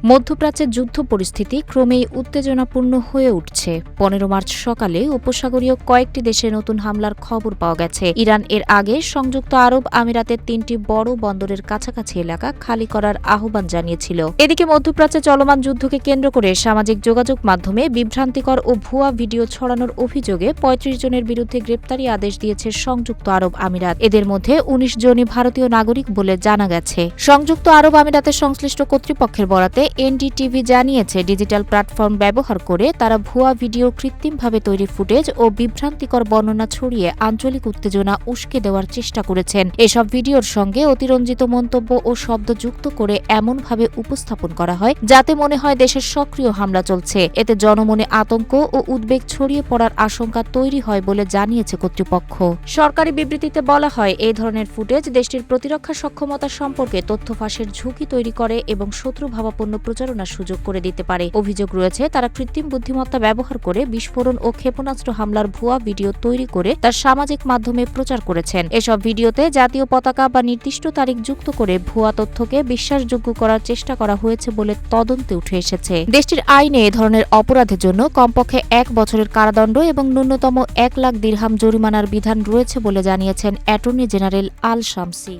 মধ্যপ্রাচ্যের যুদ্ধ পরিস্থিতি ক্রমেই উত্তেজনাপূর্ণ হয়ে উঠছে। 15 মার্চ সকালে উপসাগরীয় কয়েকটি দেশে নতুন হামলার খবর পাওয়া গেছে। ইরান এর আগে সংযুক্ত আরব আমিরাতের 3টি বড় বন্দরের কাছাকাছি এলাকা খালি করার আহ্বান জানিয়েছিল। এদিকে মধ্যপ্রাচ্যে চলমান যুদ্ধকে কেন্দ্র করে সামাজিক যোগাযোগ মাধ্যমে বিভ্রান্তিকর ও ভুয়া ভিডিও ছড়ানোর অভিযোগে 35 জনের বিরুদ্ধে গ্রেপ্তারি আদেশ দিয়েছে সংযুক্ত আরব আমিরাত। এদের মধ্যে 19 জনই ভারতীয় নাগরিক বলে জানা গেছে। সংযুক্ত আরব আমিরাতের সংশ্লিষ্ট কর্তৃপক্ষের বরাতে এনডিটিভি জানিয়েছে, ডিজিটাল প্ল্যাটফর্ম ব্যবহার করে তারা ভুয়া ভিডিও, কৃত্রিমভাবে তৈরি ফুটেজ ও বিভ্রান্তিকর বর্ণনা ছড়িয়ে আঞ্চলিক উত্তেজনা উস্কে দেওয়ার চেষ্টা করেছেন। এসব ভিডিওর সঙ্গে অতিরঞ্জিত মন্তব্য ও শব্দ যুক্ত করে এমনভাবে উপস্থাপন করা হয় যাতে মনে হয় দেশের সক্রিয় হামলা চলছে। এতে জনমনে আতঙ্ক ও উদ্বেগ ছড়িয়ে পড়ার আশঙ্কা তৈরি হয় বলে জানিয়েছে কর্তৃপক্ষ। সরকারি বিবৃতিতে বলা হয়, এই ধরনের ফুটেজ দেশটির প্রতিরক্ষা সক্ষমতা সম্পর্কে তথ্য ফাঁসের ঝুঁকি তৈরি করে এবং শত্রুভাবাপন্ন প্রচারণার সুযোগ করে দিতে পারে। অভিযোগ রয়েছে, তারা কৃত্রিম বুদ্ধিমত্তা ব্যবহার করে বিস্ফোরণ ও ক্ষেপণাস্ত্র হামলার ভুয়া ভিডিও তৈরি করে তার সামাজিক মাধ্যমে প্রচার করেছেন। এসব ভিডিওতে জাতীয় পতাকা বা নির্দিষ্ট তারিখ যুক্ত করে ভুয়া তথ্যকে বিশ্বাসযোগ্য করার চেষ্টা করা হয়েছে বলে তদন্তে উঠে এসেছে। দেশটির আইনে এ ধরনের অপরাধের জন্য কমপক্ষে 1 বছরের কারাদণ্ড এবং ন্যূনতম 1 লাখ দিরহাম জরিমানার বিধান রয়েছে বলে জানিয়েছেন অ্যাটর্নি জেনারেল আল শামসি।